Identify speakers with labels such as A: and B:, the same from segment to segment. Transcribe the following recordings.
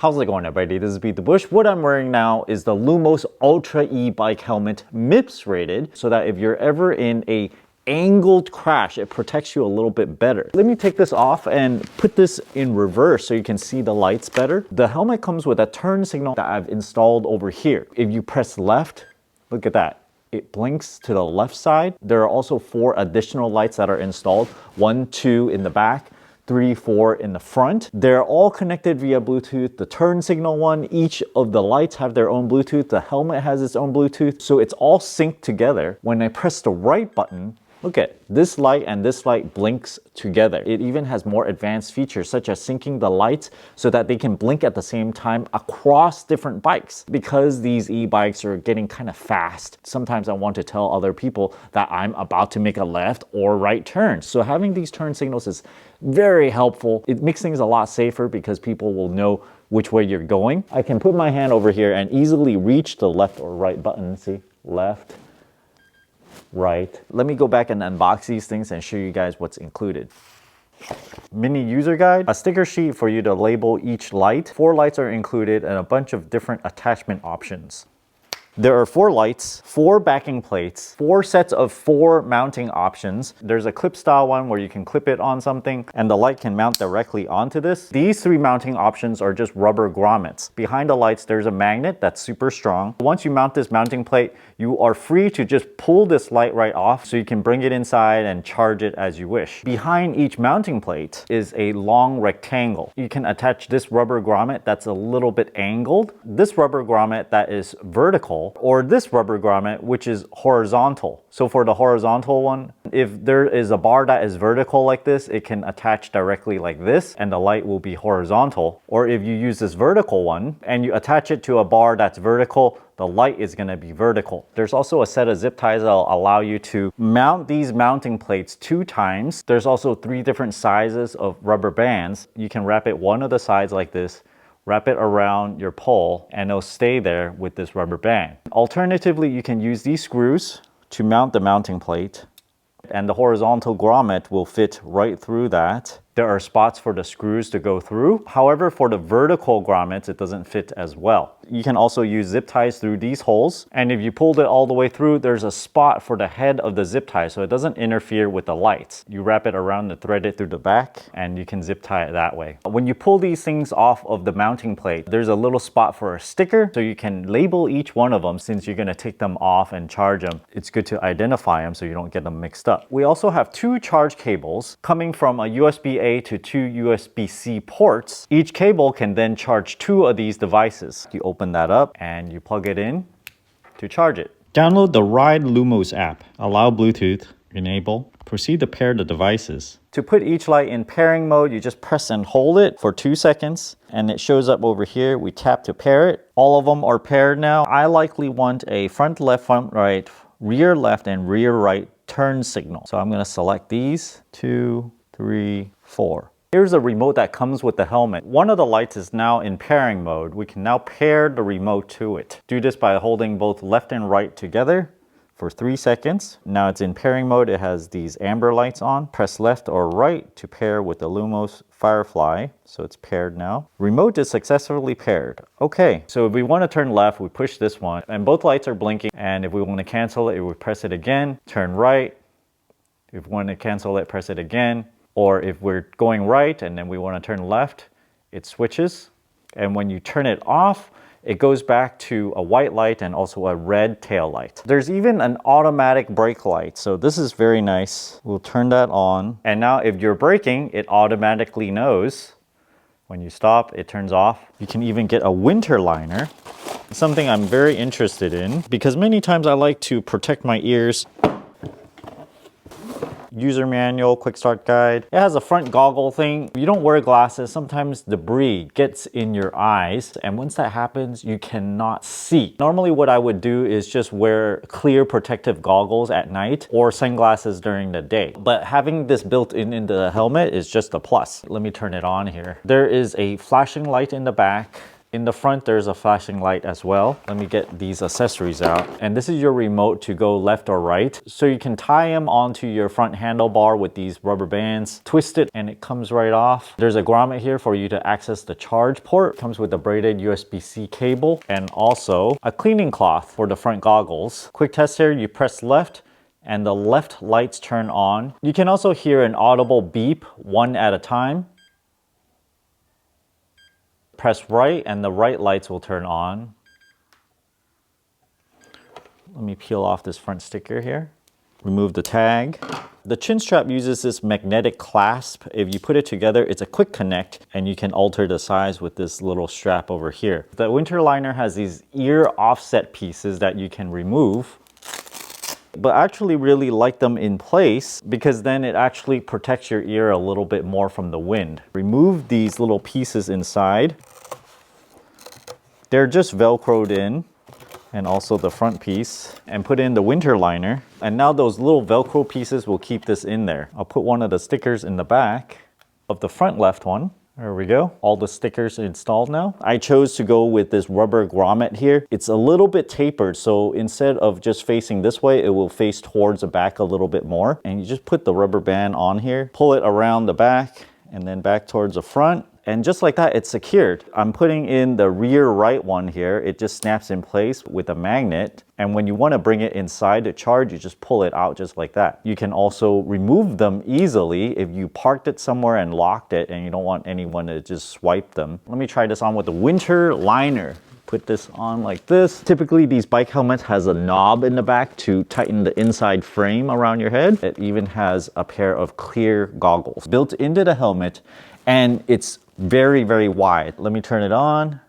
A: How's it going, everybody? This is Beat the Bush. What I'm wearing now is the Lumos Ultra e-bike helmet, MIPS rated, so that if you're ever in a angled crash, it protects you a little bit better. Let me take this off and put this in reverse so you can see the lights better. The helmet comes with a turn signal that I've installed over here. If you press left, look at that. It blinks to the left side. There are also 4 additional lights that are installed. 1, 2 in the back, 3, 4 in the front. They're all connected via Bluetooth. The turn signal one, each of the lights have their own Bluetooth. The helmet has its own Bluetooth. So it's all synced together. When I press the right button, look at this light and this light blinks together. It even has more advanced features such as syncing the lights so that they can blink at the same time across different bikes. Because these e-bikes are getting kind of fast, sometimes I want to tell other people that I'm about to make a left or right turn. So having these turn signals is very helpful. It makes things a lot safer because people will know which way you're going. I can put my hand over here and easily reach the left or right button. See, left, right. Let me go back and unbox these things and show you guys what's included. Mini user guide, a sticker sheet for you to label each light. 4 lights are included and a bunch of different attachment options. There are 4 lights, 4 backing plates, 4 sets of 4 mounting options. There's a clip style one where you can clip it on something and the light can mount directly onto this. These 3 mounting options are just rubber grommets. Behind the lights, there's a magnet that's super strong. Once you mount this mounting plate, you are free to just pull this light right off so you can bring it inside and charge it as you wish. Behind each mounting plate is a long rectangle. You can attach this rubber grommet that's a little bit angled, this rubber grommet that is vertical, or this rubber grommet which is horizontal. So for the horizontal one, if there is a bar that is vertical like this, it can attach directly like this and the light will be horizontal. Or if you use this vertical one and you attach it to a bar that's vertical, the light is going to be vertical. There's also a set of zip ties that will allow you to mount these mounting plates 2 times. There's also 3 different sizes of rubber bands. You can wrap it one of the sides like this, wrap it around your pole, and it'll stay there with this rubber band. Alternatively, you can use these screws to mount the mounting plate, and the horizontal grommet will fit right through that. There are spots for the screws to go through. However, for the vertical grommets, it doesn't fit as well. You can also use zip ties through these holes. And if you pulled it all the way through, there's a spot for the head of the zip tie so it doesn't interfere with the lights. You wrap it around and thread it through the back and you can zip tie it that way. When you pull these things off of the mounting plate, there's a little spot for a sticker so you can label each one of them. Since you're gonna take them off and charge them, it's good to identify them so you don't get them mixed up. We also have 2 charge cables coming from a USB-A to 2 USB-C ports. Each cable can then charge 2 of these devices. You open that up and you plug it in to charge it. Download the Ride Lumos app. Allow Bluetooth. Enable. Proceed to pair the devices. To put each light in pairing mode, you just press and hold it for 2 seconds and it shows up over here. We tap to pair it. All of them are paired now. I likely want a front left, front right, rear left, and rear right turn signal. So I'm going to select these 2, 3, 4. Here's a remote that comes with the helmet. One of the lights is now in pairing mode. We can now pair the remote to it. Do this by holding both left and right together for 3 seconds. Now it's in pairing mode. It has these amber lights on. Press left or right to pair with the Lumos Firefly. So it's paired now. Remote is successfully paired. Okay, so if we want to turn left, we push this one and both lights are blinking. And if we want to cancel it, we press it again, turn right. If we want to cancel it, press it again. Or if we're going right and then we want to turn left, it switches. And when you turn it off, it goes back to a white light and also a red tail light. There's even an automatic brake light. So this is very nice. We'll turn that on. And now if you're braking, it automatically knows. When you stop, it turns off. You can even get a winter liner. Something I'm very interested in because many times I like to protect my ears. User manual, quick start guide. It has a front goggle thing. You don't wear glasses, sometimes debris gets in your eyes, and once that happens, you cannot see. Normally what I would do is just wear clear protective goggles at night or sunglasses during the day. But having this built into the helmet is just a plus. Let me turn it on here. There is a flashing light in the back. In the front, there's a flashing light as well. Let me get these accessories out. And this is your remote to go left or right. So you can tie them onto your front handlebar with these rubber bands, twist it, and it comes right off. There's a grommet here for you to access the charge port. It comes with a braided USB-C cable and also a cleaning cloth for the front goggles. Quick test here, you press left and the left lights turn on. You can also hear an audible beep, one at a time. Press right and the right lights will turn on. Let me peel off this front sticker here. Remove the tag. The chin strap uses this magnetic clasp. If you put it together, it's a quick connect and you can alter the size with this little strap over here. The winter liner has these ear offset pieces that you can remove. But I actually really like them in place because then it actually protects your ear a little bit more from the wind. Remove these little pieces inside. They're just Velcroed in, and also the front piece, and put in the winter liner. And now those little Velcro pieces will keep this in there. I'll put one of the stickers in the back of the front left one. There we go. All the stickers installed now. I chose to go with this rubber grommet here. It's a little bit tapered, so instead of just facing this way, it will face towards the back a little bit more. And you just put the rubber band on here, pull it around the back, and then back towards the front. And just like that, it's secured. I'm putting in the rear right one here. It just snaps in place with a magnet. And when you want to bring it inside to charge, you just pull it out just like that. You can also remove them easily if you parked it somewhere and locked it and you don't want anyone to just swipe them. Let me try this on with the winter liner. Put this on like this. Typically, these bike helmets has a knob in the back to tighten the inside frame around your head. It even has a pair of clear goggles built into the helmet, and it's very, very wide. Let me turn it on.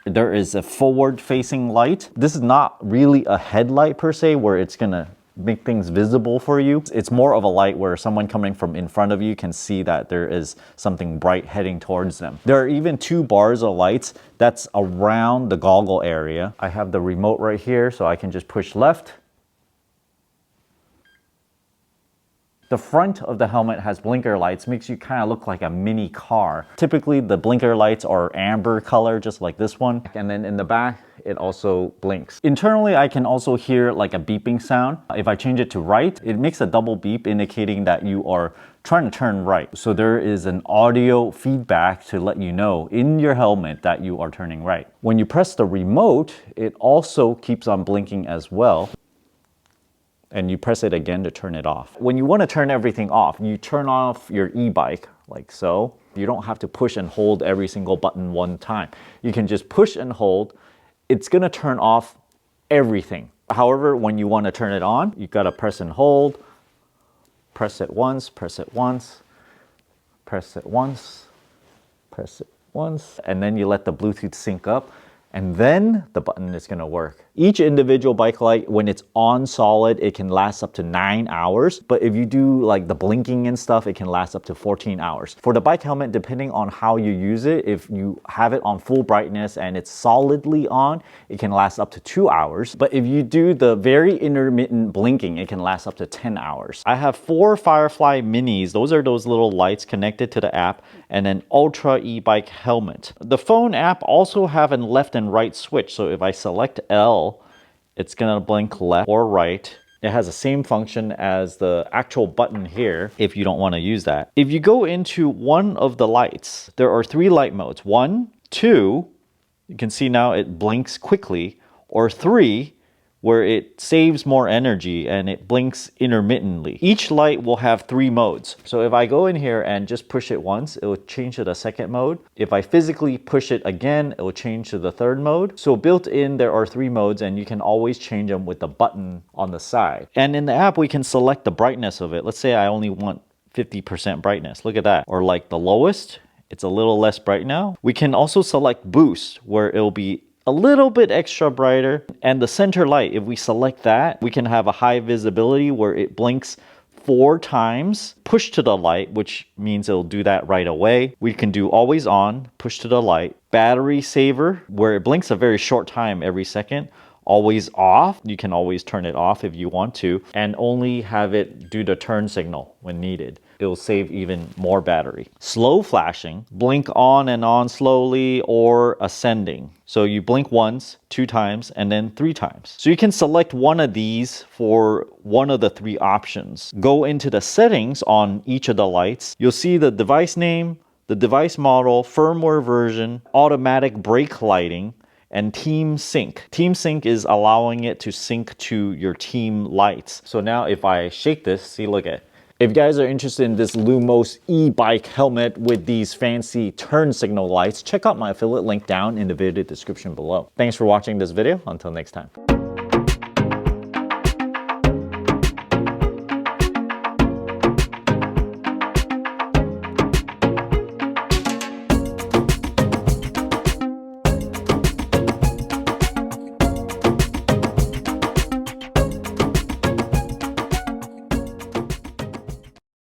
A: There is a forward-facing light. This is not really a headlight per se, where it's gonna make things visible for you. It's more of a light where someone coming from in front of you can see that there is something bright heading towards them. There are even 2 bars of lights that's around the goggle area. I have the remote right here, so I can just push left. The front of the helmet has blinker lights, makes you kind of look like a mini car. Typically, the blinker lights are amber color, just like this one. And then in the back, it also blinks. Internally, I can also hear like a beeping sound. If I change it to right, it makes a double beep indicating that you are trying to turn right. So there is an audio feedback to let you know in your helmet that you are turning right. When you press the remote, it also keeps on blinking as well. And you press it again to turn it off. When you want to turn everything off, you turn off your e-bike like so. You don't have to push and hold every single button one time. You can just push and hold. It's gonna turn off everything. However, when you want to turn it on, you gotta press and hold. Press it once, press it once, press it once, press it once, and then you let the Bluetooth sync up, and then the button is gonna work. Each individual bike light, when it's on solid, it can last up to 9 hours. But if you do like the blinking and stuff, it can last up to 14 hours. For the bike helmet, depending on how you use it, if you have it on full brightness and it's solidly on, it can last up to 2 hours. But if you do the very intermittent blinking, it can last up to 10 hours. I have 4 Firefly Minis. Those are those little lights connected to the app, and an Ultra e-bike helmet. The phone app also have a left and right switch. So if I select L, it's gonna blink left or right. It has the same function as the actual button here if you don't want to use that. If you go into one of the lights, there are 3 light modes. 1, 2, you can see now it blinks quickly, or 3, where it saves more energy and it blinks intermittently. Each light will have 3 modes. So if I go in here and just push it once, it will change to the second mode. If I physically push it again, it will change to the third mode. So built in, there are 3 modes, and you can always change them with the button on the side. And in the app, we can select the brightness of it. Let's say I only want 50% brightness. Look at that. Or like the lowest, it's a little less bright now. We can also select boost, where it'll be a little bit extra brighter. And the center light, if we select that, we can have a high visibility where it blinks 4 times. Push to the light, which means it'll do that right away. We can do always on, push to the light. Battery saver, where it blinks a very short time every second. Always off, you can always turn it off if you want to, and only have it do the turn signal when needed. it'll save even more battery. Slow flashing, blink on and on slowly or ascending. So you blink once, 2 times, and then 3 times. So you can select one of these for one of the 3 options. Go into the settings on each of the lights. You'll see the device name, the device model, firmware version, automatic brake lighting, and team sync. Team sync is allowing it to sync to your team lights. So now if I shake this, see, look at it. If you guys are interested in this Lumos e-bike helmet with these fancy turn signal lights, check out my affiliate link down in the video description below. Thanks for watching this video. Until next time.